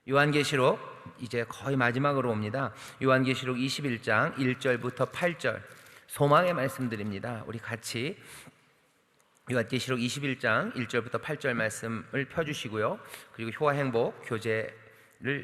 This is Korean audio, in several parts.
요한계시록 이제 거의 마지막으로 옵니다. 요한계시록 21장 1절부터 8절 소망의 말씀드립니다. 우리 같이 요한계시록 21장 1절부터 8절 말씀을 펴주시고요. 그리고 효화행복 교재를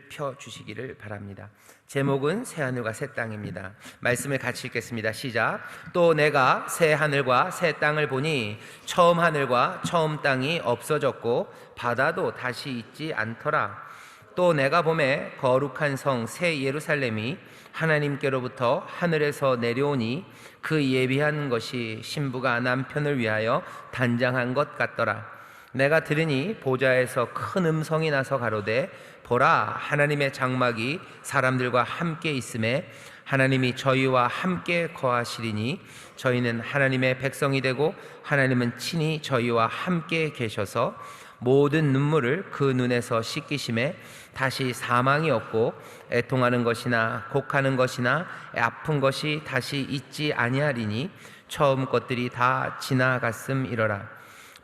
펴주시기를 바랍니다. 제목은 새하늘과 새 땅입니다. 말씀을 같이 읽겠습니다. 시작. 또 내가 새 하늘과 새 땅을 보니 처음 하늘과 처음 땅이 없어졌고 바다도 다시 있지 않더라. 또 내가 보매 거룩한 성 새 예루살렘이 하나님께로부터 하늘에서 내려오니 그 예비한 것이 신부가 남편을 위하여 단장한 것 같더라. 내가 들으니 보좌에서 큰 음성이 나서 가로되 보라, 하나님의 장막이 사람들과 함께 있음에 하나님이 저희와 함께 거하시리니 저희는 하나님의 백성이 되고 하나님은 친히 저희와 함께 계셔서 모든 눈물을 그 눈에서 씻기심에 다시 사망이 없고 애통하는 것이나 곡하는 것이나 아픈 것이 다시 있지 아니하리니 처음 것들이 다 지나갔음이러라.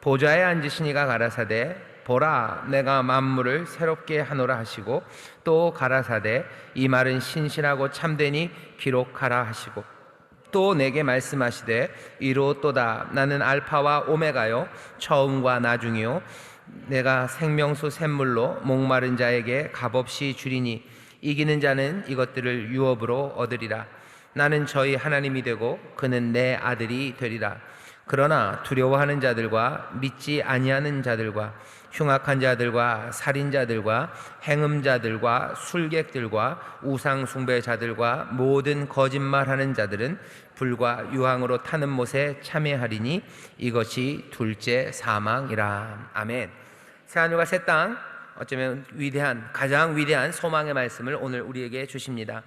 보좌에 앉으신 이가 가라사대 보라, 내가 만물을 새롭게 하노라 하시고 또 가라사대 이 말은 신실하고 참되니 기록하라 하시고 또 내게 말씀하시되 이로또다. 나는 알파와 오메가요 처음과 나중이요 내가 생명수 샘물로 목마른 자에게 값없이 주리니 이기는 자는 이것들을 유업으로 얻으리라. 나는 저희 하나님이 되고 그는 내 아들이 되리라. 그러나 두려워하는 자들과 믿지 아니하는 자들과 흉악한 자들과 살인자들과 행음자들과 술객들과 우상 숭배자들과 모든 거짓말하는 자들은 불과 유황으로 타는 못에 참여하리니 이것이 둘째 사망이라. 아멘. 새하늘과 새 땅, 어쩌면 가장 위대한 소망의 말씀을 오늘 우리에게 주십니다.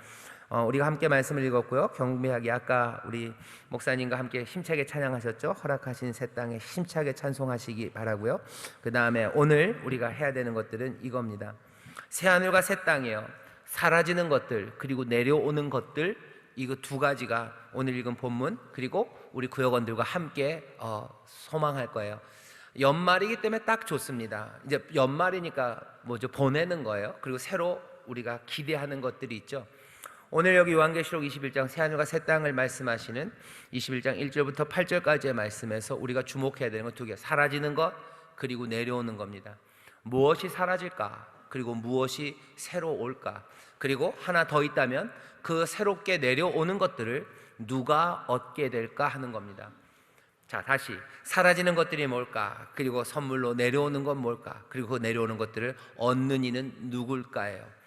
우리가 함께 말씀을 읽었고요. 경배하게 아까 우리 목사님과 함께 힘차게 찬양하셨죠. 허락하신 새 땅에 힘차게 찬송하시기 바라고요. 그 다음에 오늘 우리가 해야 되는 것들은 이겁니다. 새하늘과 새 땅이에요. 사라지는 것들 그리고 내려오는 것들, 이거 두 가지가 오늘 읽은 본문 그리고 우리 구역원들과 함께 소망할 거예요. 연말이기 때문에 딱 좋습니다. 이제 연말이니까 뭐죠? 보내는 거예요. 그리고 새로 우리가 기대하는 것들이 있죠. 오늘 여기 요한계시록 21장 새하늘과 새 땅을 말씀하시는 21장 1절부터 8절까지의 말씀에서 우리가 주목해야 되는 건 두 개, 사라지는 것 그리고 내려오는 겁니다. 무엇이 사라질까? 그리고 무엇이 새로 올까? 그리고 하나 더 있다면 그 새롭게 내려오는 것들을 누가 얻게 될까 하는 겁니다. 자, 다시 사라지는 것들이 뭘까? 그리고 선물로 내려오는 건 뭘까? 그리고 그 내려오는 것들을 얻는 이는 누굴까예요.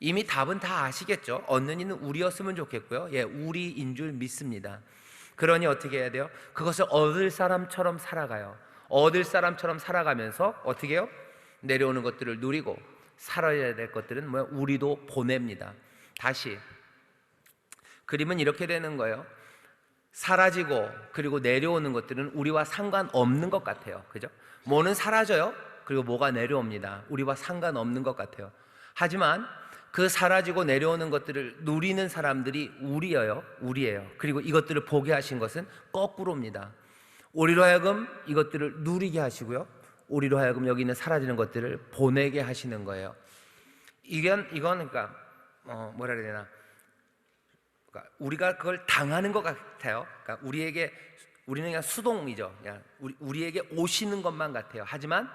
이미 답은 다 아시겠죠? 얻는 이는 우리였으면 좋겠고요. 예, 우리인 줄 믿습니다. 그러니 어떻게 해야 돼요? 그것을 얻을 사람처럼 살아가요. 얻을 사람처럼 살아가면서 어떻게 해요? 내려오는 것들을 누리고 살아야 될 것들은 뭐야? 우리도 보냅니다. 다시 그림은 이렇게 되는 거예요. 사라지고 그리고 내려오는 것들은 우리와 상관없는 것 같아요. 그죠? 뭐는 사라져요. 그리고 뭐가 내려옵니다. 우리와 상관없는 것 같아요. 하지만 그 사라지고 내려오는 것들을 누리는 사람들이 우리예요. 그리고 이것들을 보게 하신 것은 거꾸로입니다. 우리로 하여금 이것들을 누리게 하시고요. 우리로 하여금 여기 있는 사라지는 것들을 보내게 하시는 거예요. 이건 그러니까 뭐라 그래야 되나? 그러니까 우리가 그걸 당하는 것 같아요. 그러니까 우리는 그냥 수동이죠. 그냥 우리에게 오시는 것만 같아요. 하지만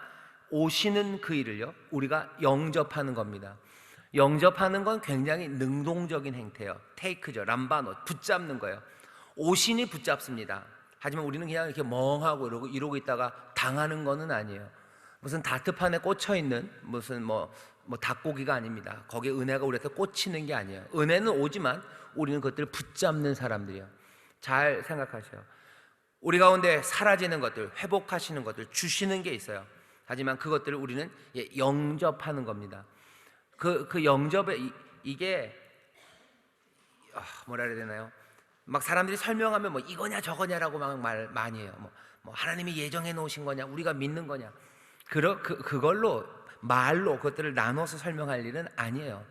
오시는 그 일을요, 우리가 영접하는 겁니다. 영접하는 건 굉장히 능동적인 행태예요. 테이크죠. 람바노, 붙잡는 거예요. 오신이 붙잡습니다. 하지만 우리는 그냥 이렇게 멍하고 이러고 있다가 당하는 거는 아니에요. 무슨 다트판에 꽂혀 있는 무슨 뭐 닭고기가 아닙니다. 거기에 은혜가 우리한테 꽂히는 게 아니에요. 은혜는 오지만 우리는 그것들을 붙잡는 사람들이에요. 잘 생각하세요. 우리 가운데 사라지는 것들, 회복하시는 것들, 주시는 게 있어요. 하지만 그것들을 우리는 영접하는 겁니다. 그 영접에 이게 뭐라 그래야 되나요? 막 사람들이 설명하면 뭐 이거냐 저거냐라고 막 말 많이 해요. 뭐 하나님이 예정해 놓으신 거냐, 우리가 믿는 거냐. 그걸로 말로 그것들을 나눠서 설명할 일은 아니에요.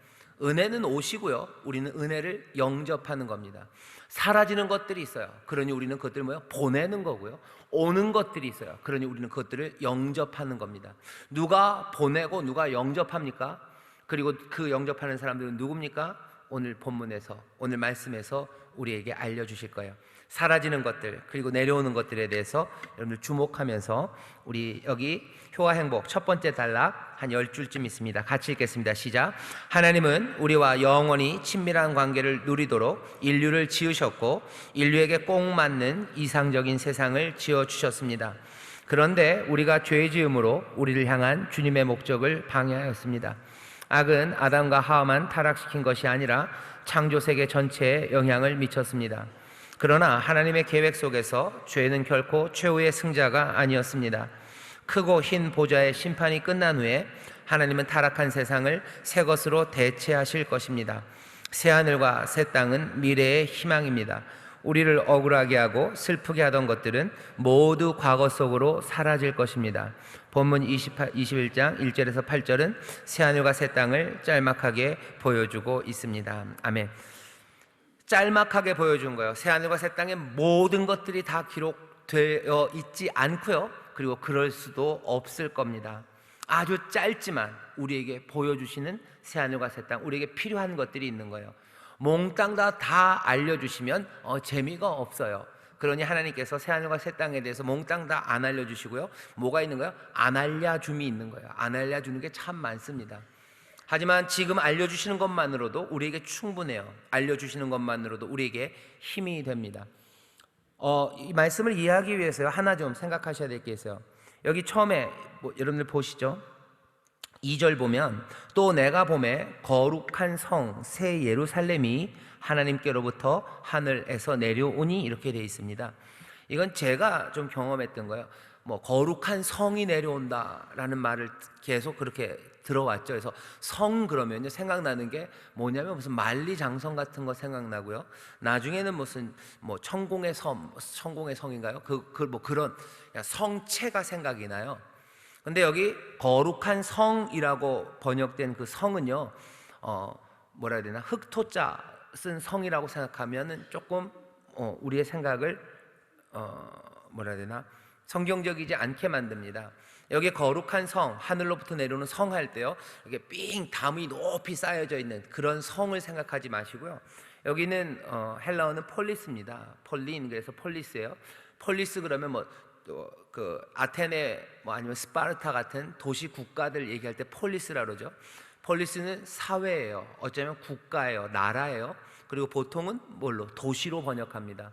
은혜는 오시고요. 우리는 은혜를 영접하는 겁니다. 사라지는 것들이 있어요. 그러니 우리는 그것들을 보내는 거고요. 오는 것들이 있어요. 그러니 우리는 그것들을 영접하는 겁니다. 누가 보내고 누가 영접합니까? 그리고 그 영접하는 사람들은 누굽니까? 오늘 본문에서, 오늘 말씀에서 우리에게 알려주실 거예요. 사라지는 것들, 그리고 내려오는 것들에 대해서 여러분들 주목하면서 우리 여기 효와 행복 첫 번째 단락 한 10줄쯤 있습니다. 같이 읽겠습니다. 시작. 하나님은 우리와 영원히 친밀한 관계를 누리도록 인류를 지으셨고 인류에게 꼭 맞는 이상적인 세상을 지어주셨습니다. 그런데 우리가 죄 지음으로 우리를 향한 주님의 목적을 방해하였습니다. 악은 아담과 하와만 타락시킨 것이 아니라 창조 세계 전체에 영향을 미쳤습니다. 그러나 하나님의 계획 속에서 죄는 결코 최후의 승자가 아니었습니다. 크고 흰 보좌의 심판이 끝난 후에 하나님은 타락한 세상을 새 것으로 대체하실 것입니다. 새 하늘과 새 땅은 미래의 희망입니다. 우리를 억울하게 하고 슬프게 하던 것들은 모두 과거 속으로 사라질 것입니다. 본문 21장 1절에서 8절은 새하늘과 새 땅을 짤막하게 보여주고 있습니다. 아멘. 짤막하게 보여준 거예요. 새하늘과 새 땅의 모든 것들이 다 기록되어 있지 않고요, 그리고 그럴 수도 없을 겁니다. 아주 짧지만 우리에게 보여주시는 새하늘과 새 땅, 우리에게 필요한 것들이 있는 거예요. 몽땅 다 알려주시면 재미가 없어요. 그러니 하나님께서 새하늘과 새 땅에 대해서 몽땅 다 안 알려주시고요, 뭐가 있는 거예요? 안 알려줌이 있는 거예요. 안 알려주는 게 참 많습니다. 하지만 지금 알려주시는 것만으로도 우리에게 충분해요. 알려주시는 것만으로도 우리에게 힘이 됩니다. 이 말씀을 이해하기 위해서요, 하나 좀 생각하셔야 될 게 있어요. 여기 처음에 여러분들 보시죠. 2절 보면 또 내가 보매 거룩한 성 새 예루살렘이 하나님께로부터 하늘에서 내려오니 이렇게 되어 있습니다. 이건 제가 좀 경험했던 거예요. 거룩한 성이 내려온다라는 말을 계속 그렇게 들어왔죠. 그래서 성 그러면요, 생각나는 게 뭐냐면 무슨 만리장성 같은 거 생각나고요. 나중에는 무슨 천공의 섬, 천공의 성인가요? 그런 성체가 생각이 나요. 근데 여기 거룩한 성이라고 번역된 그 성은요, 뭐라 해야 되나, 흑토자 쓴 성이라고 생각하면은 조금 우리의 생각을 뭐라 해야 되나, 성경적이지 않게 만듭니다. 여기 거룩한 성, 하늘로부터 내려오는 성 할 때요, 이렇게 삥 담이 높이 쌓여져 있는 그런 성을 생각하지 마시고요. 여기는 헬라어는 폴리스입니다. 폴린, 그래서 폴리스예요. 폴리스 그러면 그 아테네 아니면 스파르타 같은 도시 국가들 얘기할 때 폴리스라 그러죠. 폴리스는 사회예요. 어쩌면 국가예요. 나라예요. 그리고 보통은 뭘로? 도시로 번역합니다.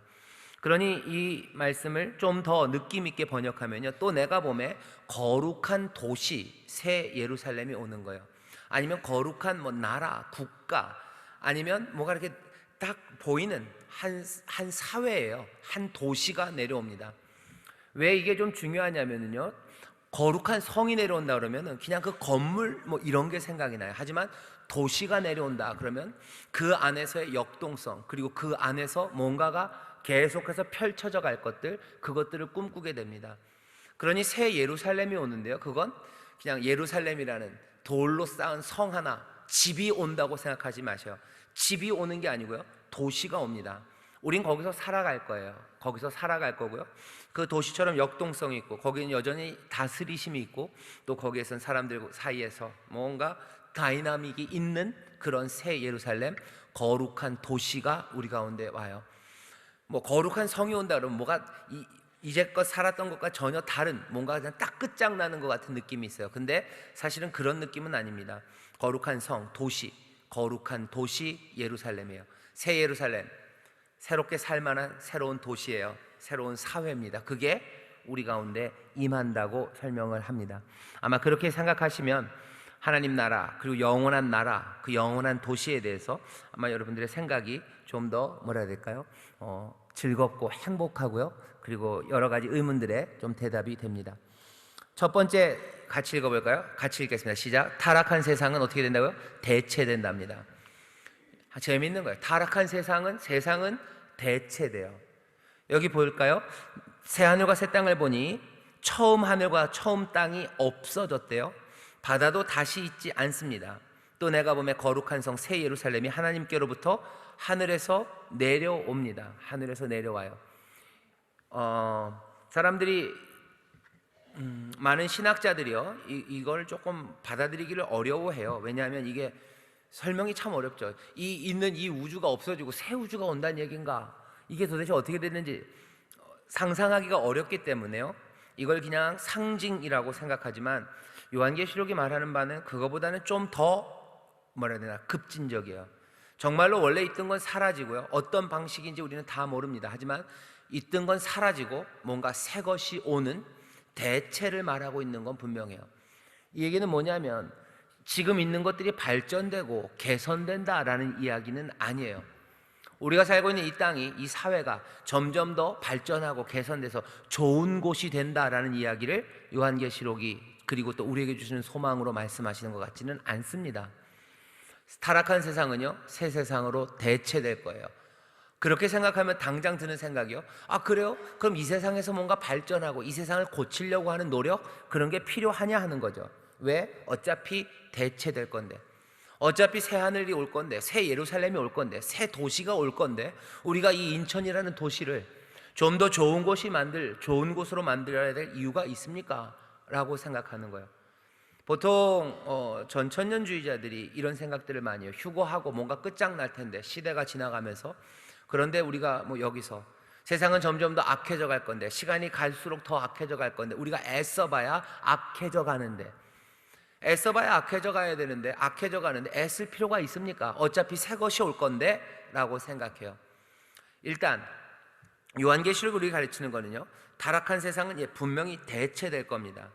그러니 이 말씀을 좀 더 느낌 있게 번역하면요, 또 내가 보매 거룩한 도시 새 예루살렘이 오는 거예요. 아니면 거룩한 나라, 국가, 아니면 뭐가 이렇게 딱 보이는 한 사회예요. 한 도시가 내려옵니다. 왜 이게 좀 중요하냐면요, 거룩한 성이 내려온다 그러면은 그냥 그 건물 이런 게 생각이 나요. 하지만 도시가 내려온다 그러면 그 안에서의 역동성, 그리고 그 안에서 뭔가가 계속해서 펼쳐져 갈 것들, 그것들을 꿈꾸게 됩니다. 그러니 새 예루살렘이 오는데요, 그건 그냥 예루살렘이라는 돌로 쌓은 성 하나, 집이 온다고 생각하지 마세요. 집이 오는 게 아니고요, 도시가 옵니다. 우린 거기서 살아갈 거예요. 거기서 살아갈 거고요, 그 도시처럼 역동성이 있고 거기는 여전히 다스리심이 있고 또 거기에선 사람들 사이에서 뭔가 다이나믹이 있는 그런 새 예루살렘, 거룩한 도시가 우리 가운데 와요. 거룩한 성이 온다 그러면 뭐가 이제껏 살았던 것과 전혀 다른, 뭔가 그냥 딱 끝장나는 것 같은 느낌이 있어요. 근데 사실은 그런 느낌은 아닙니다. 거룩한 성, 도시, 거룩한 도시 예루살렘이에요. 새 예루살렘, 새롭게 살만한 새로운 도시예요. 새로운 사회입니다. 그게 우리 가운데 임한다고 설명을 합니다. 아마 그렇게 생각하시면 하나님 나라, 그리고 영원한 나라, 그 영원한 도시에 대해서 아마 여러분들의 생각이 좀 더 뭐라 해야 될까요? 즐겁고 행복하고요, 그리고 여러 가지 의문들에 좀 대답이 됩니다. 첫 번째 같이 읽어볼까요? 같이 읽겠습니다. 시작. 타락한 세상은 어떻게 된다고요? 대체된답니다. 재미있는 거예요. 타락한 세상은 대체돼요. 여기 볼까요? 새 하늘과 새 땅을 보니 처음 하늘과 처음 땅이 없어졌대요. 바다도 다시 있지 않습니다. 또 내가 보면 거룩한 성 새 예루살렘이 하나님께로부터 하늘에서 내려옵니다. 하늘에서 내려와요. 사람들이 많은 신학자들이요 이걸 조금 받아들이기를 어려워해요. 왜냐하면 이게 설명이 참 어렵죠. 있는 이 우주가 없어지고 새 우주가 온다는 얘기인가? 이게 도대체 어떻게 됐는지 상상하기가 어렵기 때문에요. 이걸 그냥 상징이라고 생각하지만 요한계시록이 말하는 바는 그거보다는 좀 더 뭐라 해야 되나 급진적이에요. 정말로 원래 있던 건 사라지고요. 어떤 방식인지 우리는 다 모릅니다. 하지만 있던 건 사라지고 뭔가 새 것이 오는 대체를 말하고 있는 건 분명해요. 이 얘기는 뭐냐면 지금 있는 것들이 발전되고 개선된다라는 이야기는 아니에요. 우리가 살고 있는 이 땅이, 이 사회가 점점 더 발전하고 개선돼서 좋은 곳이 된다라는 이야기를 요한계시록이 그리고 또 우리에게 주시는 소망으로 말씀하시는 것 같지는 않습니다. 타락한 세상은요 새 세상으로 대체될 거예요. 그렇게 생각하면 당장 드는 생각이요, 아 그래요? 그럼 이 세상에서 뭔가 발전하고 이 세상을 고치려고 하는 노력, 그런 게 필요하냐 하는 거죠. 왜? 어차피 대체될 건데, 어차피 새 하늘이 올 건데, 새 예루살렘이 올 건데, 새 도시가 올 건데, 우리가 이 인천이라는 도시를 좀 더 좋은 좋은 곳으로 만들어야 될 이유가 있습니까? 라고 생각하는 거예요. 보통 전천년주의자들이 이런 생각들을 많이 해요. 휴거하고 뭔가 끝장날 텐데, 시대가 지나가면서. 그런데 우리가 여기서 세상은 점점 더 악해져 갈 건데, 시간이 갈수록 더 악해져 갈 건데, 우리가 애써봐야 악해져 가는데, 애써봐야 악해져 가야 되는데, 악해져 가는데 애쓸 필요가 있습니까? 어차피 새 것이 올 건데 라고 생각해요. 일단 요한계시록이 우리가 가르치는 거는요, 타락한 세상은 분명히 대체될 겁니다.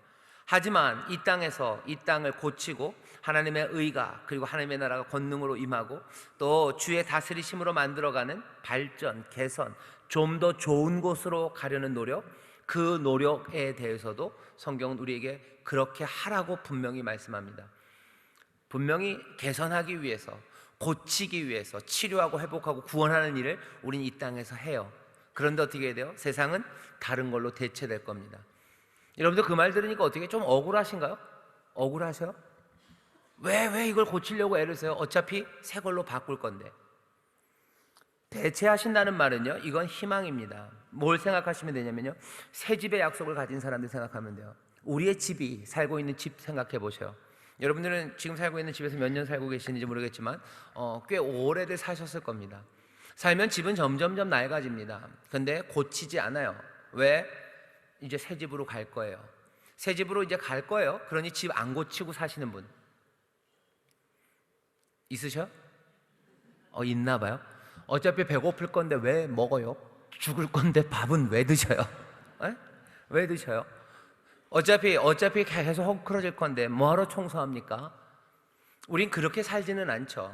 하지만 이 땅에서 이 땅을 고치고 하나님의 의가 그리고 하나님의 나라가 권능으로 임하고 또 주의 다스리심으로 만들어가는 발전, 개선, 좀 더 좋은 곳으로 가려는 노력, 그 노력에 대해서도 성경은 우리에게 그렇게 하라고 분명히 말씀합니다. 분명히 개선하기 위해서, 고치기 위해서 치료하고 회복하고 구원하는 일을 우린 이 땅에서 해요. 그런데 어떻게 해야 돼요? 세상은 다른 걸로 대체될 겁니다. 여러분들 그 말 들으니까 어떻게 좀 억울하신가요? 억울하셔요? 왜 이걸 고치려고 애를 써요? 어차피 새 걸로 바꿀 건데. 대체하신다는 말은요, 이건 희망입니다. 뭘 생각하시면 되냐면요, 새 집의 약속을 가진 사람들 생각하면 돼요. 우리의 집이, 살고 있는 집 생각해 보세요. 여러분들은 지금 살고 있는 집에서 몇 년 살고 계시는지 모르겠지만 꽤 오래들 사셨을 겁니다. 살면 집은 점점점 낡아집니다. 근데 고치지 않아요. 왜? 이제 새 집으로 갈 거예요. 새 집으로 이제 갈 거예요. 그러니 집 안 고치고 사시는 분 있으셔? 있나 봐요. 어차피 배고플 건데 왜 먹어요? 죽을 건데 밥은 왜 드셔요? 에? 왜 드셔요? 어차피 계속 헝클어질 건데 뭐하러 청소합니까? 우린 그렇게 살지는 않죠.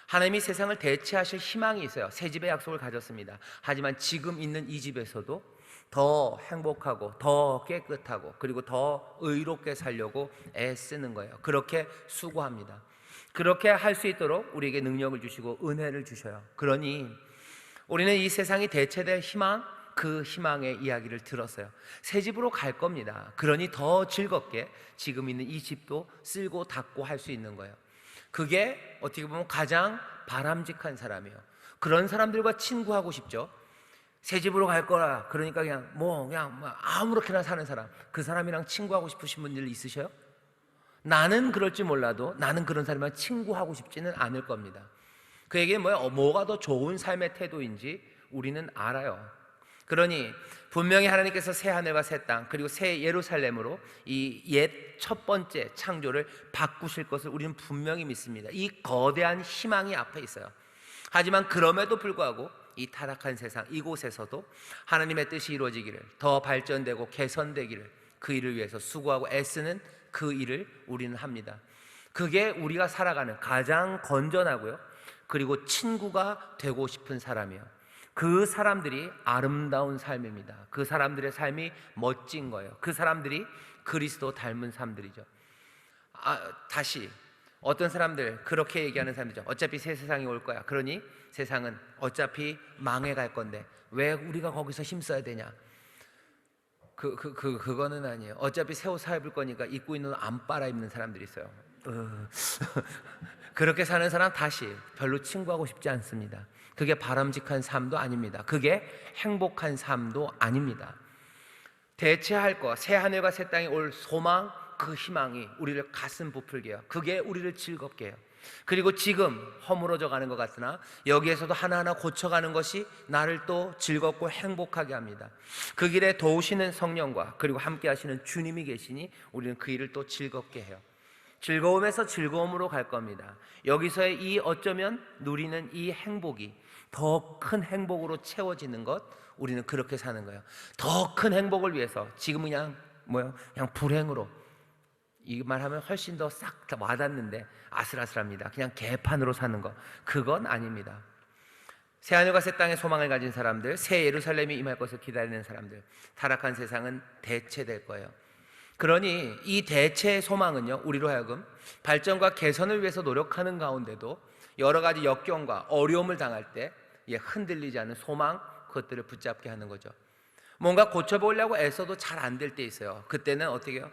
하나님이 세상을 대체하실 희망이 있어요. 새 집의 약속을 가졌습니다. 하지만 지금 있는 이 집에서도 더 행복하고 더 깨끗하고 그리고 더 의롭게 살려고 애쓰는 거예요. 그렇게 수고합니다. 그렇게 할 수 있도록 우리에게 능력을 주시고 은혜를 주셔요. 그러니 우리는 이 세상이 대체될 희망, 그 희망의 이야기를 들었어요. 새 집으로 갈 겁니다. 그러니 더 즐겁게 지금 있는 이 집도 쓸고 닦고 할 수 있는 거예요. 그게 어떻게 보면 가장 바람직한 사람이에요. 그런 사람들과 친구하고 싶죠. 새 집으로 갈 거라 그러니까 그냥 아무렇게나 사는 사람, 그 사람이랑 친구하고 싶으신 분들 있으셔요? 나는 그럴지 몰라도 나는 그런 사람이랑 친구하고 싶지는 않을 겁니다. 그에게 뭐가 더 좋은 삶의 태도인지 우리는 알아요. 그러니 분명히 하나님께서 새 하늘과 새 땅 그리고 새 예루살렘으로 이 옛 첫 번째 창조를 바꾸실 것을 우리는 분명히 믿습니다. 이 거대한 희망이 앞에 있어요. 하지만 그럼에도 불구하고 이 타락한 세상 이곳에서도 하나님의 뜻이 이루어지기를, 더 발전되고 개선되기를, 그 일을 위해서 수고하고 애쓰는 그 일을 우리는 합니다. 그게 우리가 살아가는 가장 건전하고요 그리고 친구가 되고 싶은 사람이에요. 그 사람들이 아름다운 삶입니다. 그 사람들의 삶이 멋진 거예요. 그 사람들이 그리스도 닮은 사람들이죠. 다시 어떤 사람들 그렇게 얘기하는 사람들이죠. 어차피 새 세상이 올 거야. 그러니 세상은 어차피 망해갈 건데 왜 우리가 거기서 힘써야 되냐? 그거는 아니에요. 어차피 새 옷 사입을 거니까 입고 있는 옷 안 빨아 입는 사람들이 있어요. 그렇게 사는 사람 다시 별로 친구하고 싶지 않습니다. 그게 바람직한 삶도 아닙니다. 그게 행복한 삶도 아닙니다. 대체할 것, 새 하늘과 새 땅이 올 소망, 그 희망이 우리를 가슴 부풀게 해요. 그게 우리를 즐겁게 해요. 그리고 지금 허물어져 가는 것 같으나 여기에서도 하나하나 고쳐가는 것이 나를 또 즐겁고 행복하게 합니다. 그 길에 도우시는 성령과 그리고 함께 하시는 주님이 계시니 우리는 그 일을 또 즐겁게 해요. 즐거움에서 즐거움으로 갈 겁니다. 여기서의 이 어쩌면 누리는 이 행복이 더 큰 행복으로 채워지는 것, 우리는 그렇게 사는 거예요. 더 큰 행복을 위해서 지금은 그냥 불행으로, 이 말하면 훨씬 더 싹 와닿는데 아슬아슬합니다. 그냥 개판으로 사는 것, 그건 아닙니다. 새하늘과 새 땅의 소망을 가진 사람들, 새 예루살렘이 임할 것을 기다리는 사람들, 타락한 세상은 대체될 거예요. 그러니 이 대체의 소망은요, 우리로 하여금 발전과 개선을 위해서 노력하는 가운데도 여러 가지 역경과 어려움을 당할 때 흔들리지 않는 소망, 그것들을 붙잡게 하는 거죠. 뭔가 고쳐보려고 애써도 잘 안 될 때 있어요. 그때는 어떻게 해요?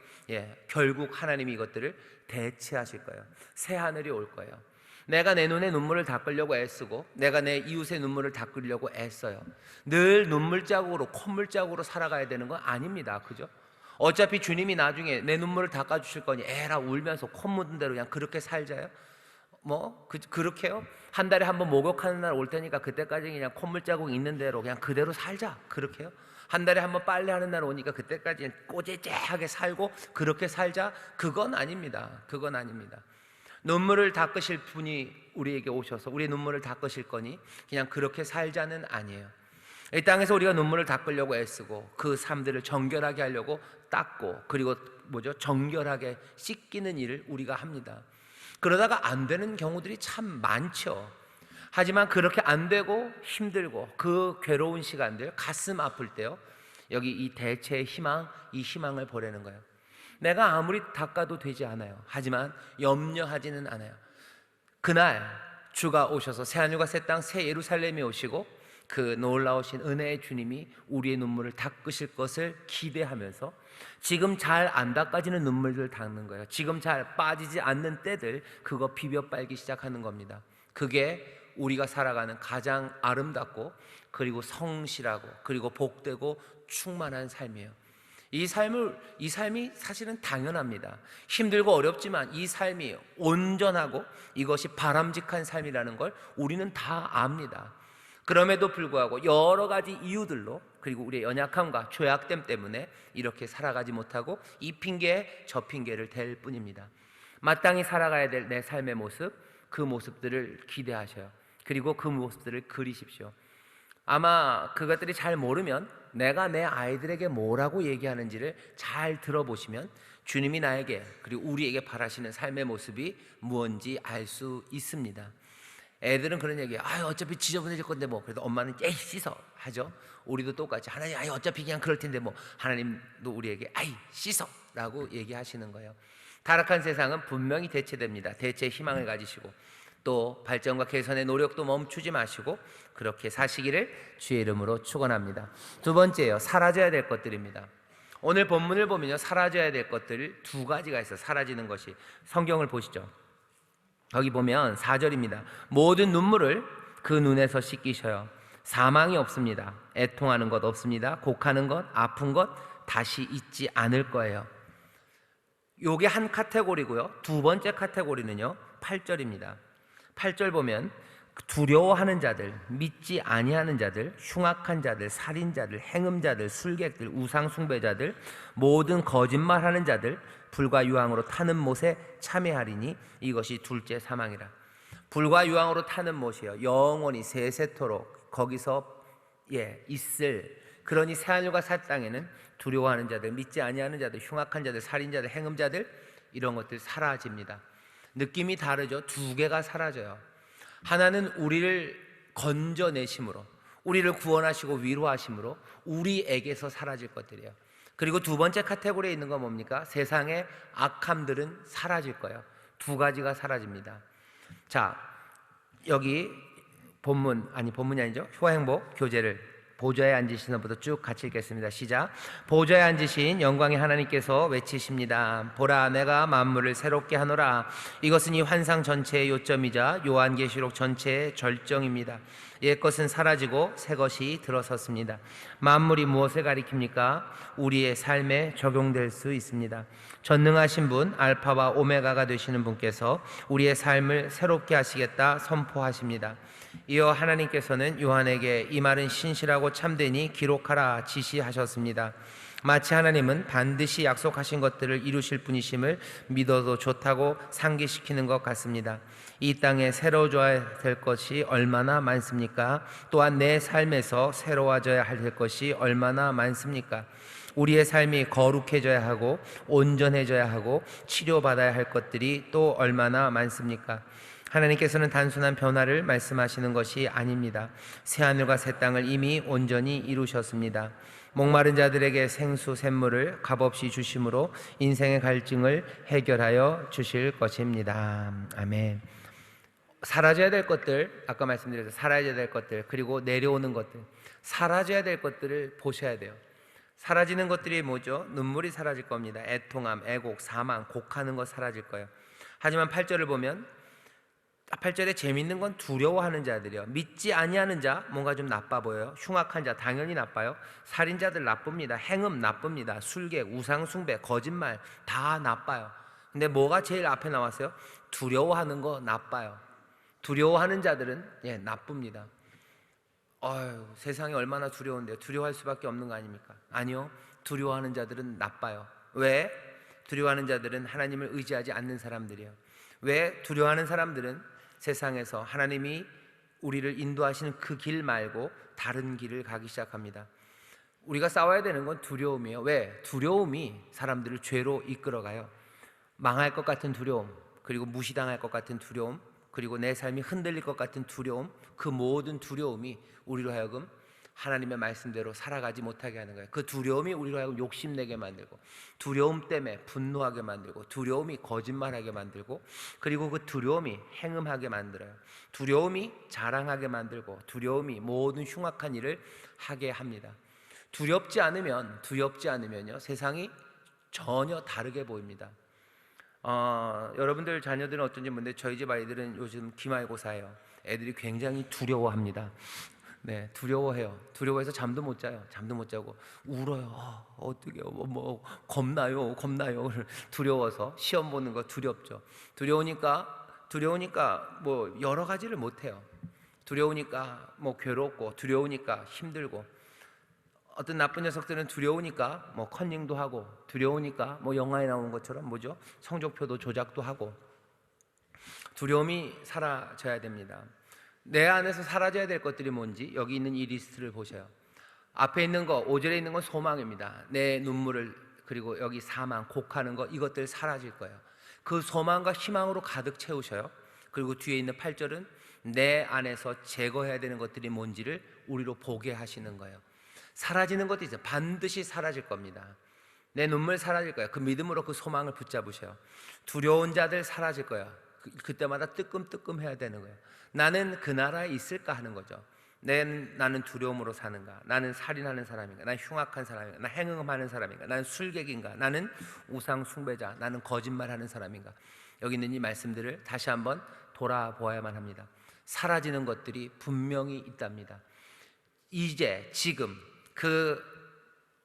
결국 하나님이 이것들을 대체하실 거예요. 새 하늘이 올 거예요. 내가 내 눈에 눈물을 닦으려고 애쓰고 내가 내 이웃의 눈물을 닦으려고 애써요. 늘 눈물자국으로, 콧물자국으로 살아가야 되는 건 아닙니다. 그죠? 어차피 주님이 나중에 내 눈물을 닦아주실 거니 에라 울면서 콧 묻은 대로 그냥 그렇게 살자요? 그렇게요? 한 달에 한 번 목욕하는 날 올 테니까 그때까지 그냥 콧물자국 있는 대로 그냥 그대로 살자, 그렇게요? 한 달에 한 번 빨래하는 날 오니까 그때까지 꼬재재하게 살고 그렇게 살자, 그건 아닙니다. 그건 아닙니다. 눈물을 닦으실 분이 우리에게 오셔서 우리의 눈물을 닦으실 거니 그냥 그렇게 살자는 아니에요. 이 땅에서 우리가 눈물을 닦으려고 애쓰고 그 삶들을 정결하게 하려고 닦고 그리고 정결하게 씻기는 일을 우리가 합니다. 그러다가 안 되는 경우들이 참 많죠. 하지만 그렇게 안 되고 힘들고 그 괴로운 시간들, 가슴 아플 때요, 여기 이 대체의 희망, 이 희망을 보내는 거예요. 내가 아무리 닦아도 되지 않아요. 하지만 염려하지는 않아요. 그날 주가 오셔서 새하늘과 새 땅, 새 예루살렘이 오시고 그 놀라우신 은혜의 주님이 우리의 눈물을 닦으실 것을 기대하면서 지금 잘 안 닦아지는 눈물들을 닦는 거예요. 지금 잘 빠지지 않는 때들, 그거 비벼 빨기 시작하는 겁니다. 그게 우리가 살아가는 가장 아름답고 그리고 성실하고 그리고 복되고 충만한 삶이에요. 이 삶이 사실은 당연합니다. 힘들고 어렵지만 이 삶이 온전하고 이것이 바람직한 삶이라는 걸 우리는 다 압니다. 그럼에도 불구하고 여러 가지 이유들로 그리고 우리의 연약함과 죄악됨 때문에 이렇게 살아가지 못하고 이 핑계 저 핑계를 댈 뿐입니다. 마땅히 살아가야 될 내 삶의 모습, 그 모습들을 기대하셔요. 그리고 그 모습들을 그리십시오. 아마 그것들이 잘 모르면 내가 내 아이들에게 뭐라고 얘기하는지를 잘 들어보시면 주님이 나에게 그리고 우리에게 바라시는 삶의 모습이 무엇인지 알 수 있습니다. 애들은 그런 얘기해요. 어차피 지저분해질 건데 그래도 엄마는 에이 씻어 하죠. 우리도 똑같이 하나님 어차피 그냥 그럴 텐데 하나님도 우리에게 씻어 라고 얘기하시는 거예요. 타락한 세상은 분명히 대체됩니다. 대체의 희망을 가지시고 또 발전과 개선의 노력도 멈추지 마시고 그렇게 사시기를 주의 이름으로 축원합니다. 두 번째요, 사라져야 될 것들입니다. 오늘 본문을 보면요, 사라져야 될 것들 두 가지가 있어요. 사라지는 것이. 성경을 보시죠. 거기 보면 4절입니다. 모든 눈물을 그 눈에서 씻기셔요. 사망이 없습니다. 애통하는 것 없습니다. 곡하는 것, 아픈 것 다시 있지 않을 거예요. 요게 한 카테고리고요. 두 번째 카테고리는요, 8절입니다. 8절 보면 두려워하는 자들, 믿지 아니하는 자들, 흉악한 자들, 살인자들, 행음자들, 술객들, 우상숭배자들, 모든 거짓말하는 자들, 불과 유황으로 타는 못에 참여하리니 이것이 둘째 사망이라. 불과 유황으로 타는 못이요, 영원히 세세토록 거기서 있을. 그러니 새하늘과 새 땅에는 두려워하는 자들, 믿지 아니하는 자들, 흉악한 자들, 살인자들, 행음자들, 이런 것들 사라집니다. 느낌이 다르죠. 두 개가 사라져요. 하나는 우리를 건져내심으로, 우리를 구원하시고 위로하심으로 우리에게서 사라질 것들이에요. 그리고 두 번째 카테고리에 있는 건 뭡니까? 세상의 악함들은 사라질 거예요. 두 가지가 사라집니다. 자, 여기 본문이 아니죠. 효행복 교재를 보좌에 앉으신 것부터 쭉 같이 읽겠습니다. 시작. 보좌에 앉으신 영광의 하나님께서 외치십니다. 보라, 내가 만물을 새롭게 하노라. 이것은 이 환상 전체의 요점이자 요한계시록 전체의 절정입니다. 옛것은 사라지고 새것이 들어섰습니다. 만물이 무엇을 가리킵니까? 우리의 삶에 적용될 수 있습니다. 전능하신 분, 알파와 오메가가 되시는 분께서 우리의 삶을 새롭게 하시겠다 선포하십니다. 이어 하나님께서는 요한에게 이 말은 신실하고 참되니 기록하라 지시하셨습니다. 마치 하나님은 반드시 약속하신 것들을 이루실 분이심을 믿어도 좋다고 상기시키는 것 같습니다. 이 땅에 새로워져야 될 것이 얼마나 많습니까? 또한 내 삶에서 새로워져야 할 것이 얼마나 많습니까? 우리의 삶이 거룩해져야 하고 온전해져야 하고 치료받아야 할 것들이 또 얼마나 많습니까? 하나님께서는 단순한 변화를 말씀하시는 것이 아닙니다. 새하늘과 새 땅을 이미 온전히 이루셨습니다. 목마른 자들에게 생수 샘물을 값없이 주심으로 인생의 갈증을 해결하여 주실 것입니다. 아멘. 사라져야 될 것들, 아까 말씀드렸죠. 사라져야 될 것들, 그리고 내려오는 것들, 사라져야 될 것들을 보셔야 돼요. 사라지는 것들이 뭐죠? 눈물이 사라질 겁니다. 애통함, 애곡, 사망, 곡하는 것 사라질 거예요. 하지만 8절을 보면 8절에 재밌는 건 두려워하는 자들이요. 믿지 아니하는 자, 뭔가 좀 나빠 보여요. 흉악한 자, 당연히 나빠요. 살인자들 나쁩니다. 행음 나쁩니다. 술객, 우상숭배, 거짓말 다 나빠요. 근데 뭐가 제일 앞에 나왔어요? 두려워하는 거 나빠요. 두려워하는 자들은 나쁩니다. 세상이 얼마나 두려운데요. 두려워할 수밖에 없는 거 아닙니까? 아니요. 두려워하는 자들은 나빠요. 왜? 두려워하는 자들은 하나님을 의지하지 않는 사람들이에요. 왜? 두려워하는 사람들은 세상에서 하나님이 우리를 인도하시는 그 길 말고 다른 길을 가기 시작합니다. 우리가 싸워야 되는 건 두려움이에요. 왜? 두려움이 사람들을 죄로 이끌어가요. 망할 것 같은 두려움, 그리고 무시당할 것 같은 두려움, 그리고 내 삶이 흔들릴 것 같은 두려움, 그 모든 두려움이 우리로 하여금 하나님의 말씀대로 살아가지 못하게 하는 거예요. 그 두려움이 우리로 하여금 욕심내게 만들고, 두려움 때문에 분노하게 만들고, 두려움이 거짓말하게 만들고, 그리고 그 두려움이 행음하게 만들어요. 두려움이 자랑하게 만들고, 두려움이 모든 흉악한 일을 하게 합니다. 두렵지 않으면요, 세상이 전혀 다르게 보입니다. 여러분들 자녀들은 어떤지 모르는데 저희 집 아이들은 요즘 기말고사예요. 애들이 굉장히 두려워합니다. 네, 두려워해요. 두려워해서 잠도 못 자요. 잠도 못 자고 울어요. 어떻게 겁나요. 두려워서 시험 보는 거 두렵죠. 두려우니까 뭐 여러 가지를 못 해요. 두려우니까 뭐 괴롭고, 두려우니까 힘들고, 어떤 나쁜 녀석들은 두려우니까 뭐 컨닝도 하고, 두려우니까 뭐 영화에 나오는 것처럼 성적표도 조작도 하고. 두려움이 사라져야 됩니다. 내 안에서 사라져야 될 것들이 뭔지 여기 있는 이 리스트를 보셔요. 앞에 있는 거, 5절에 있는 건 소망입니다. 내 눈물을, 그리고 여기 사망, 곡하는 거, 이것들 사라질 거예요. 그 소망과 희망으로 가득 채우셔요. 그리고 뒤에 있는 8절은 내 안에서 제거해야 되는 것들이 뭔지를 우리로 보게 하시는 거예요. 사라지는 것도 있어요. 반드시 사라질 겁니다. 내 눈물 사라질 거예요. 그 믿음으로 그 소망을 붙잡으셔요. 두려운 자들 사라질 거예요. 그때마다 뜨끔뜨끔해야 되는 거예요. 나는 그 나라에 있을까 하는 거죠. 나는 두려움으로 사는가? 나는 살인하는 사람인가? 나는 흉악한 사람인가? 나는 행음하는 사람인가? 나는 술객인가? 나는 우상 숭배자? 나는 거짓말하는 사람인가? 여기 있는 이 말씀들을 다시 한번 돌아보아야만 합니다. 사라지는 것들이 분명히 있답니다. 이제 지금 그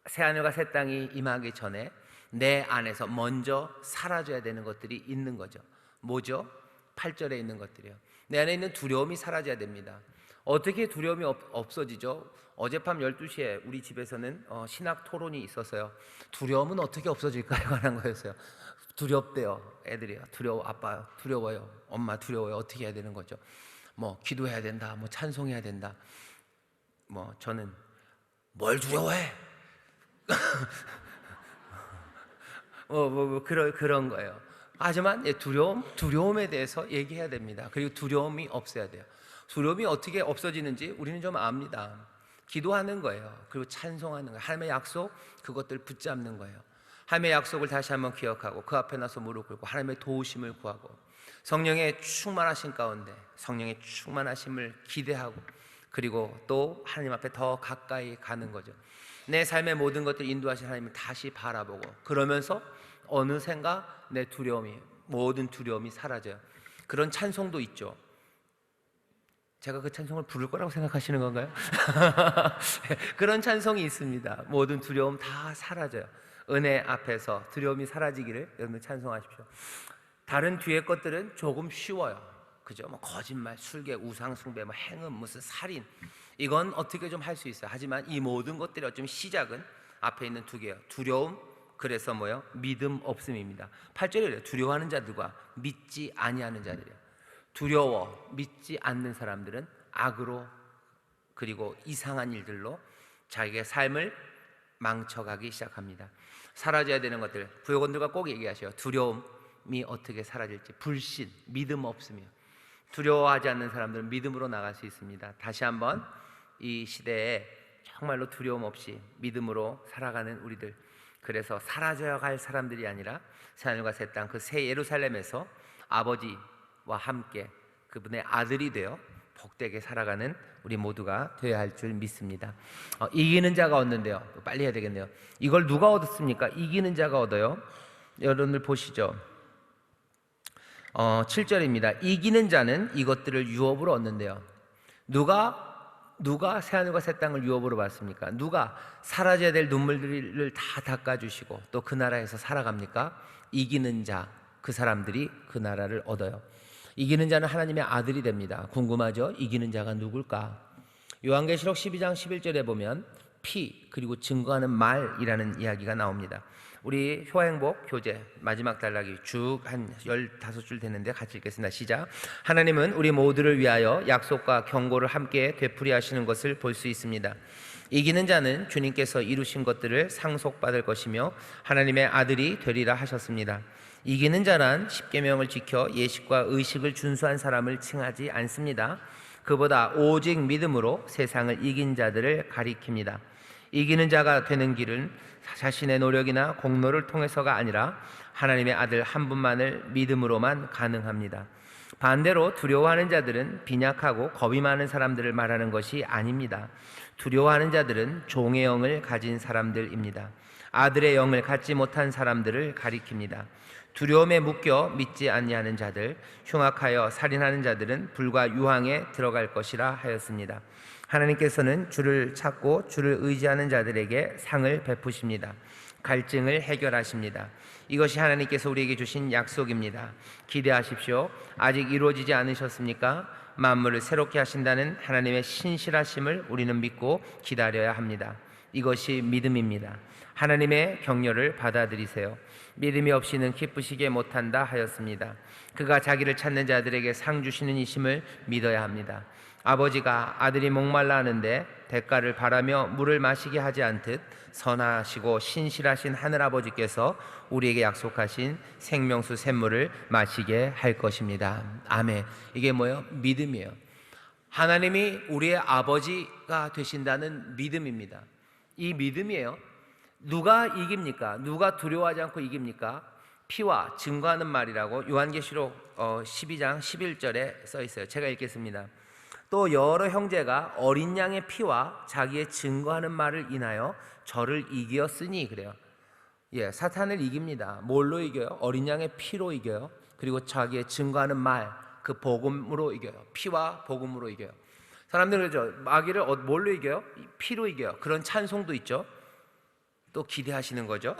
새하늘과 새 땅이 임하기 전에 내 안에서 먼저 사라져야 되는 것들이 있는 거죠. 뭐죠? 8절에 있는 것들이요. 내 안에 있는 두려움이 사라져야 됩니다. 어떻게 두려움이 없어지죠? 어젯밤 12시에 우리 집에서는 신학 토론이 있었어요. 두려움은 어떻게 없어질까요? 하는 거였어요. 두렵대요. 애들이요. 두려워. 아빠 두려워요. 엄마 두려워요. 어떻게 해야 되는 거죠? 뭐 기도해야 된다. 뭐 찬송해야 된다. 뭐 저는 뭘 두려워해? 그런 거예요. 하지만 두려움에 대해서 얘기해야 됩니다. 그리고 두려움이 없어야 돼요. 두려움이 어떻게 없어지는지 우리는 좀 압니다. 기도하는 거예요. 그리고 찬송하는 거예요. 하나님의 약속, 그것들 붙잡는 거예요. 하나님의 약속을 다시 한번 기억하고 그 앞에 나서 무릎 꿇고 하나님의 도우심을 구하고 성령의 충만하심 가운데 성령의 충만하심을 기대하고 그리고 또 하나님 앞에 더 가까이 가는 거죠. 내 삶의 모든 것들 인도하신 하나님을 다시 바라보고, 그러면서 어느샌가 내 모든 두려움이 사라져요. 그런 찬송도 있죠. 제가 그 찬송을 부를 거라고 생각하시는 건가요? 그런 찬송이 있습니다. 모든 두려움 다 사라져요. 은혜 앞에서 두려움이 사라지기를 여러분 찬송하십시오. 다른 뒤에 것들은 조금 쉬워요. 그죠? 뭐 거짓말, 술개, 우상숭배, 뭐 행음, 무슨 살인, 이건 어떻게 좀 할 수 있어요. 하지만 이 모든 것들이 어쩌면 시작은 앞에 있는 두 개예요. 두려움, 그래서 뭐요? 믿음 없음입니다. 8절에 두려워하는 자들과 믿지 아니하는 자들이에요. 두려워 믿지 않는 사람들은 악으로, 그리고 이상한 일들로 자기의 삶을 망쳐가기 시작합니다. 사라져야 되는 것들, 부요건들과 꼭 얘기하셔요. 두려움이 어떻게 사라질지. 불신, 믿음 없으며, 두려워하지 않는 사람들은 믿음으로 나갈 수 있습니다. 다시 한번 이 시대에 정말로 두려움 없이 믿음으로 살아가는 우리들, 그래서 사라져야 할 사람들이 아니라 새하늘과 새 땅, 그 새 예루살렘에서 아버지와 함께 그분의 아들이 되어 복되게 살아가는 우리 모두가 되어야 할 줄 믿습니다. 이기는 자가 얻는데요, 빨리 해야 되겠네요. 이걸 누가 얻었습니까? 이기는 자가 얻어요. 여러분들 보시죠. 7절입니다. 이기는 자는 이것들을 유업으로 얻는데요. 누가 새하늘과 새 땅을 유업으로 받습니까? 누가 사라져야 될 눈물들을 다 닦아주시고 또 그 나라에서 살아갑니까? 이기는 자, 그 사람들이 그 나라를 얻어요. 이기는 자는 하나님의 아들이 됩니다. 궁금하죠? 이기는 자가 누굴까? 요한계시록 12장 11절에 보면 피, 그리고 증거하는 말이라는 이야기가 나옵니다. 우리 효행복 교재 마지막 단락이 쭉 한 15줄 되는데 같이 읽겠습니다. 시작. 하나님은 우리 모두를 위하여 약속과 경고를 함께 되풀이하시는 것을 볼 수 있습니다. 이기는 자는 주님께서 이루신 것들을 상속받을 것이며 하나님의 아들이 되리라 하셨습니다. 이기는 자란 십계명을 지켜 예식과 의식을 준수한 사람을 칭하지 않습니다. 그보다 오직 믿음으로 세상을 이긴 자들을 가리킵니다. 이기는 자가 되는 길은 자신의 노력이나 공로를 통해서가 아니라 하나님의 아들 한 분만을 믿음으로만 가능합니다. 반대로 두려워하는 자들은 빈약하고 겁이 많은 사람들을 말하는 것이 아닙니다. 두려워하는 자들은 종의 영을 가진 사람들입니다. 아들의 영을 갖지 못한 사람들을 가리킵니다. 두려움에 묶여 믿지 아니하는 자들, 흉악하여 살인하는 자들은 불과 유황에 들어갈 것이라 하였습니다. 하나님께서는 주를 찾고 주를 의지하는 자들에게 상을 베푸십니다. 갈증을 해결하십니다. 이것이 하나님께서 우리에게 주신 약속입니다. 기대하십시오. 아직 이루어지지 않으셨습니까? 만물을 새롭게 하신다는 하나님의 신실하심을 우리는 믿고 기다려야 합니다. 이것이 믿음입니다. 하나님의 격려를 받아들이세요. 믿음이 없이는 기쁘시게 못한다 하였습니다. 그가 자기를 찾는 자들에게 상 주시는 이심을 믿어야 합니다. 아버지가 아들이 목말라 하는데 대가를 바라며 물을 마시게 하지 않듯 선하시고 신실하신 하늘아버지께서 우리에게 약속하신 생명수 샘물을 마시게 할 것입니다. 아멘. 이게 뭐예요? 믿음이에요. 하나님이 우리의 아버지가 되신다는 믿음입니다. 이 믿음이에요. 누가 이깁니까? 누가 두려워하지 않고 이깁니까? 피와 증거하는 말이라고 요한계시록 12장 11절에 써 있어요. 제가 읽겠습니다. 또 여러 형제가 어린 양의 피와 자기의 증거하는 말을 인하여 저를 이기었으니, 그래요. 사탄을 이깁니다. 뭘로 이겨요? 어린 양의 피로 이겨요. 그리고 자기의 증거하는 말, 그 복음으로 이겨요. 피와 복음으로 이겨요. 사람들은 그러죠. 마귀를 뭘로 이겨요? 피로 이겨요. 그런 찬송도 있죠. 또 기대하시는 거죠.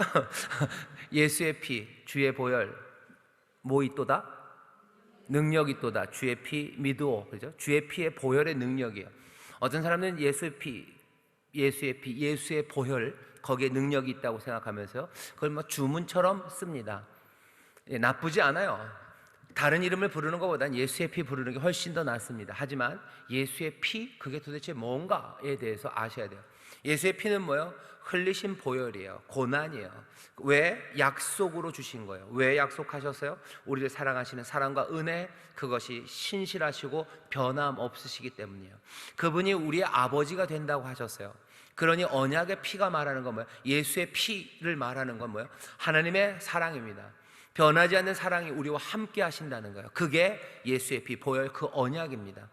예수의 피, 주의 보혈, 뭐 있도다? 능력이 있도다. 주의 피 믿으오. 그죠? 주의 피의 보혈의 능력이에요. 어떤 사람들은 예수의 보혈, 거기에 능력이 있다고 생각하면서요, 그걸 뭐 주문처럼 씁니다. 나쁘지 않아요. 다른 이름을 부르는 것보다는 예수의 피 부르는 게 훨씬 더 낫습니다. 하지만 예수의 피, 그게 도대체 뭔가에 대해서 아셔야 돼요. 예수의 피는 뭐예요? 흘리신 보혈이에요. 고난이에요. 왜? 약속으로 주신 거예요. 왜 약속하셨어요? 우리를 사랑하시는 사랑과 은혜, 그것이 신실하시고 변함없으시기 때문이에요. 그분이 우리의 아버지가 된다고 하셨어요. 그러니 언약의 피가 말하는 건 뭐예요? 예수의 피를 말하는 건 뭐예요? 하나님의 사랑입니다. 변하지 않는 사랑이 우리와 함께 하신다는 거예요. 그게 예수의 피, 보혈, 그 언약입니다.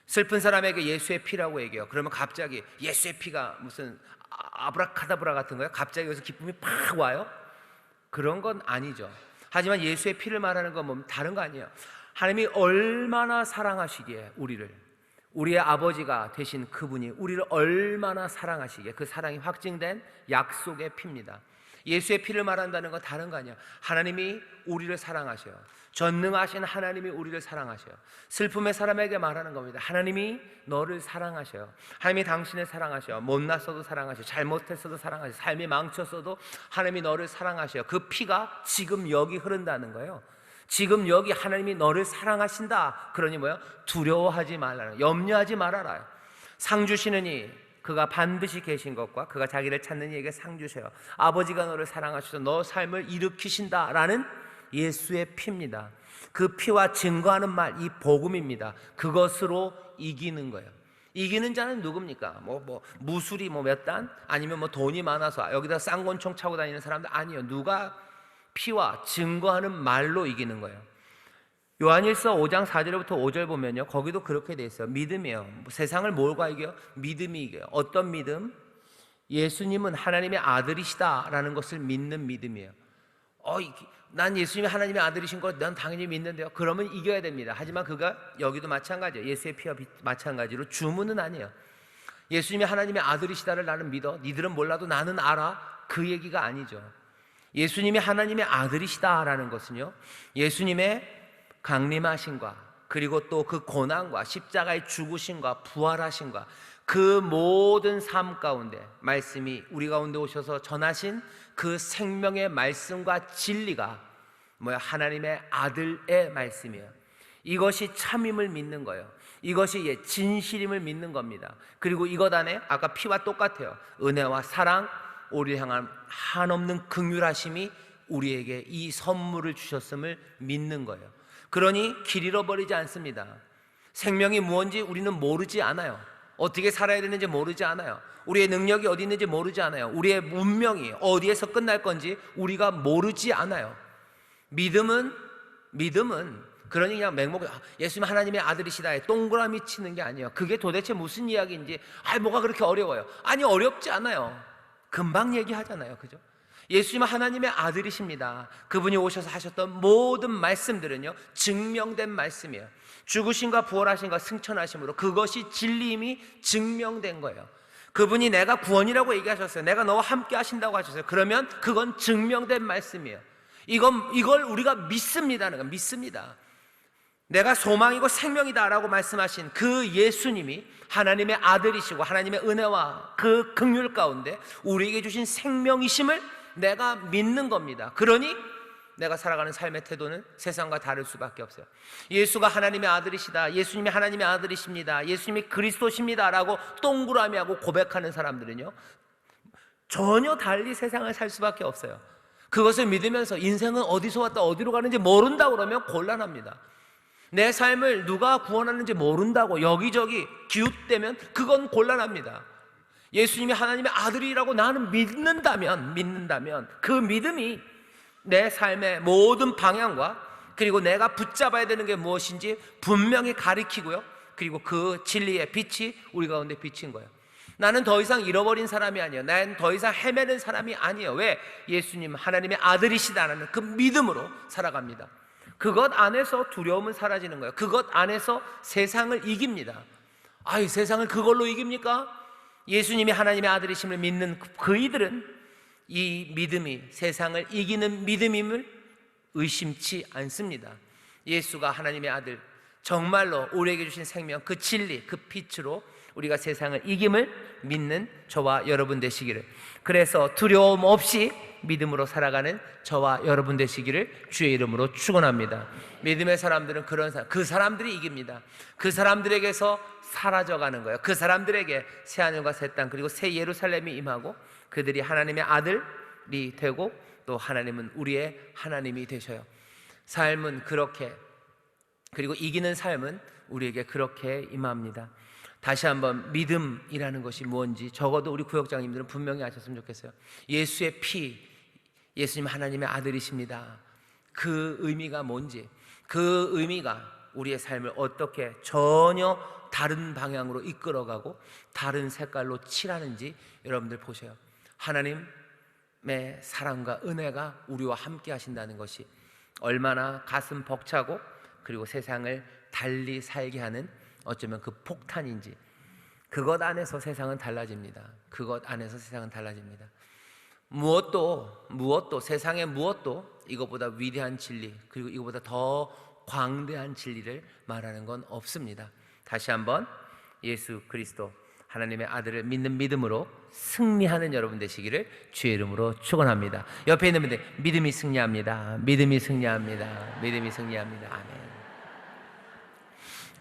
슬픈 사람에게 예수의 피라고 얘기해요. 그러면 갑자기 예수의 피가 무슨 아브라카다브라 같은 거예요? 갑자기 여기서 기쁨이 팍 와요? 그런 건 아니죠. 하지만 예수의 피를 말하는 건 뭐 다른 거 아니에요. 하나님이 얼마나 사랑하시기에 우리의 아버지가 되신 그분이 우리를 얼마나 사랑하시기에 그 사랑이 확증된 약속의 피입니다. 예수의 피를 말한다는 건 다른 거 아니야. 하나님이 우리를 사랑하셔요. 전능하신 하나님이 우리를 사랑하셔요. 슬픔의 사람에게 말하는 겁니다. 하나님이 너를 사랑하셔요. 하나님이 당신을 사랑하셔요. 못났어도 사랑하셔요. 잘못했어도 사랑하셔요. 삶이 망쳤어도 하나님이 너를 사랑하셔요. 그 피가 지금 여기 흐른다는 거예요. 지금 여기 하나님이 너를 사랑하신다. 그러니 뭐야? 두려워하지 말라는, 염려하지 말아라. 상 주시는 이 그가 반드시 계신 것과 그가 자기를 찾는 이에게 상 주셔요. 아버지가 너를 사랑하셔서 너 삶을 일으키신다라는 예수의 피입니다. 그 피와 증거하는 말, 이 복음입니다. 그것으로 이기는 거예요. 이기는 자는 누굽니까? 무술이 몇 단? 아니면 돈이 많아서 여기다 쌍권총 차고 다니는 사람들 아니에요. 누가 피와 증거하는 말로 이기는 거예요. 요한일서 5장 4절부터 5절 보면요, 거기도 그렇게 돼 있어요. 믿음이에요. 세상을 뭘과 이겨요? 믿음이 이겨요. 어떤 믿음? 예수님은 하나님의 아들이시다라는 것을 믿는 믿음이에요. 난 예수님이 하나님의 아들이신 걸 난 당연히 믿는데요. 그러면 이겨야 됩니다. 하지만 그가 여기도 마찬가지예요. 예수의 피와 마찬가지로 주문은 아니에요. 예수님이 하나님의 아들이시다를 나는 믿어. 니들은 몰라도 나는 알아. 그 얘기가 아니죠. 예수님이 하나님의 아들이시다라는 것은요, 예수님의 강림하심과 그리고 또 그 고난과 십자가의 죽으심과 부활하심과 그 모든 삶 가운데 말씀이 우리 가운데 오셔서 전하신 그 생명의 말씀과 진리가 하나님의 아들의 말씀이에요. 이것이 참임을 믿는 거예요. 이것이 진실임을 믿는 겁니다. 그리고 이것 안에 아까 피와 똑같아요. 은혜와 사랑, 우리를 향한 한없는 긍휼하심이 우리에게 이 선물을 주셨음을 믿는 거예요. 그러니 길 잃어버리지 않습니다. 생명이 무엇인지 우리는 모르지 않아요. 어떻게 살아야 되는지 모르지 않아요. 우리의 능력이 어디 있는지 모르지 않아요. 우리의 운명이 어디에서 끝날 건지 우리가 모르지 않아요. 믿음은 그러니 그냥 맹목에 예수님 하나님의 아들이시다에 동그라미 치는 게 아니에요. 그게 도대체 무슨 이야기인지 뭐가 그렇게 어려워요? 아니, 어렵지 않아요. 금방 얘기하잖아요. 그죠? 예수님은 하나님의 아들이십니다. 그분이 오셔서 하셨던 모든 말씀들은요, 증명된 말씀이에요. 죽으심과 부활하심과 승천하심으로 그것이 진리임이 증명된 거예요. 그분이 내가 구원이라고 얘기하셨어요. 내가 너와 함께 하신다고 하셨어요. 그러면 그건 증명된 말씀이에요. 이걸 우리가 믿습니다는 거예요. 믿습니다. 내가 소망이고 생명이다라고 말씀하신 그 예수님이 하나님의 아들이시고 하나님의 은혜와 그 긍휼 가운데 우리에게 주신 생명이심을 내가 믿는 겁니다. 그러니 내가 살아가는 삶의 태도는 세상과 다를 수밖에 없어요. 예수가 하나님의 아들이시다, 예수님이 하나님의 아들이십니다, 예수님이 그리스도십니다 라고 동그라미하고 고백하는 사람들은요, 전혀 달리 세상을 살 수밖에 없어요. 그것을 믿으면서 인생은 어디서 왔다 어디로 가는지 모른다 그러면 곤란합니다. 내 삶을 누가 구원하는지 모른다고 여기저기 기웃대면 그건 곤란합니다. 예수님이 하나님의 아들이라고 나는 믿는다면 그 믿음이 내 삶의 모든 방향과 그리고 내가 붙잡아야 되는 게 무엇인지 분명히 가리키고요, 그리고 그 진리의 빛이 우리 가운데 비친 거예요. 나는 더 이상 잃어버린 사람이 아니에요. 나는 더 이상 헤매는 사람이 아니에요. 왜? 예수님 하나님의 아들이시다는 그 믿음으로 살아갑니다. 그것 안에서 두려움은 사라지는 거예요. 그것 안에서 세상을 이깁니다. 이 세상을 그걸로 이깁니까? 예수님이 하나님의 아들이심을 믿는 그이들은 이 믿음이 세상을 이기는 믿음임을 의심치 않습니다. 예수가 하나님의 아들, 정말로 우리에게 주신 생명, 그 진리, 그 빛으로 우리가 세상을 이김을 믿는 저와 여러분 되시기를, 그래서 두려움 없이 믿음으로 살아가는 저와 여러분 되시기를 주의 이름으로 축원합니다. 믿음의 사람들은 그 사람들이 이깁니다. 그 사람들에게서 사라져가는 거예요. 그 사람들에게 새 하늘과 새 땅 그리고 새 예루살렘이 임하고 그들이 하나님의 아들이 되고 또 하나님은 우리의 하나님이 되셔요. 삶은 그렇게, 그리고 이기는 삶은 우리에게 그렇게 임합니다. 다시 한번 믿음이라는 것이 뭔지 적어도 우리 구역장님들은 분명히 아셨으면 좋겠어요. 예수의 피, 예수님 하나님의 아들이십니다. 그 의미가 뭔지, 그 의미가 우리의 삶을 어떻게 전혀 다른 방향으로 이끌어가고 다른 색깔로 칠하는지 여러분들 보세요. 하나님의 사랑과 은혜가 우리와 함께 하신다는 것이 얼마나 가슴 벅차고 그리고 세상을 달리 살게 하는 어쩌면 그 폭탄인지, 그것 안에서 세상은 달라집니다. 그것 안에서 세상은 달라집니다. 무엇도 세상의 무엇도 이것보다 위대한 진리, 그리고 이것보다 더 광대한 진리를 말하는 건 없습니다. 다시 한번 예수 그리스도 하나님의 아들을 믿는 믿음으로 승리하는 여러분 되시기를 주의 이름으로 축원합니다. 옆에 있는 분들, 믿음이 승리합니다. 믿음이 승리합니다. 믿음이 승리합니다. 아멘.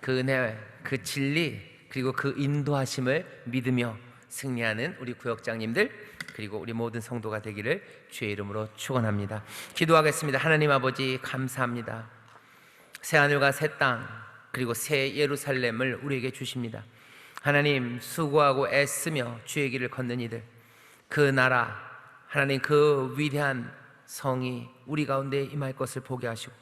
그 은혜, 그 진리, 그리고 그 인도하심을 믿으며 승리하는 우리 구역장님들, 그리고 우리 모든 성도가 되기를 주의 이름으로 축원합니다. 기도하겠습니다. 하나님 아버지, 감사합니다. 새하늘과 새 땅, 그리고 새 예루살렘을 우리에게 주십니다. 하나님, 수고하고 애쓰며 주의 길을 걷는 이들, 그 나라, 하나님 그 위대한 성이 우리 가운데 임할 것을 보게 하시고,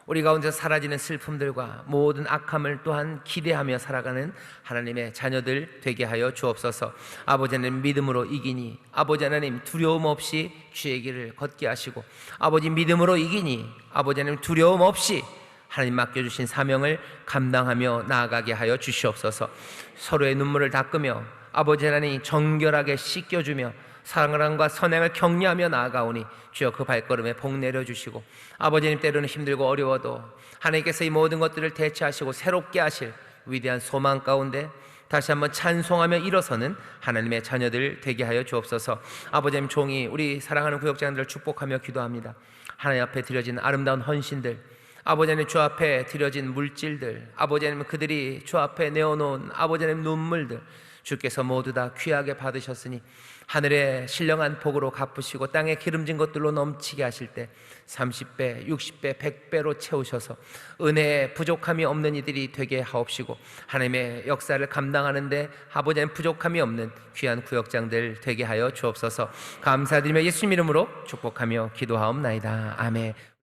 우리 가운데 사라지는 슬픔들과 모든 악함을 또한 기대하며 살아가는 하나님의 자녀들 되게 하여 주옵소서. 아버지 하나님, 믿음으로 이기니, 아버지 하나님 두려움 없이 주의 길을 걷게 하시고, 아버지 믿음으로 이기니, 아버지 하나님 두려움 없이 하나님 맡겨주신 사명을 감당하며 나아가게 하여 주시옵소서. 서로의 눈물을 닦으며 아버지 하나님 정결하게 씻겨주며 사랑과 선행을 격려하며 나아가오니 주여 그 발걸음에 복 내려주시고, 아버지님 때로는 힘들고 어려워도 하나님께서 이 모든 것들을 대체하시고 새롭게 하실 위대한 소망 가운데 다시 한번 찬송하며 일어서는 하나님의 자녀들 되게 하여 주옵소서. 아버지님, 종이 우리 사랑하는 구역장들을 축복하며 기도합니다. 하나님 앞에 드려진 아름다운 헌신들, 아버지 하나님 주 앞에 드려진 물질들, 아버지 하나님 그들이 주 앞에 내어놓은 아버지 하나님 눈물들, 주께서 모두 다 귀하게 받으셨으니 하늘의 신령한 복으로 갚으시고 땅에 기름진 것들로 넘치게 하실 때 30배, 60배, 100배로 채우셔서 은혜에 부족함이 없는 이들이 되게 하옵시고, 하나님의 역사를 감당하는데 아버지 하나님 부족함이 없는 귀한 구역장들 되게 하여 주옵소서. 감사드리며 예수님 이름으로 축복하며 기도하옵나이다. 아멘.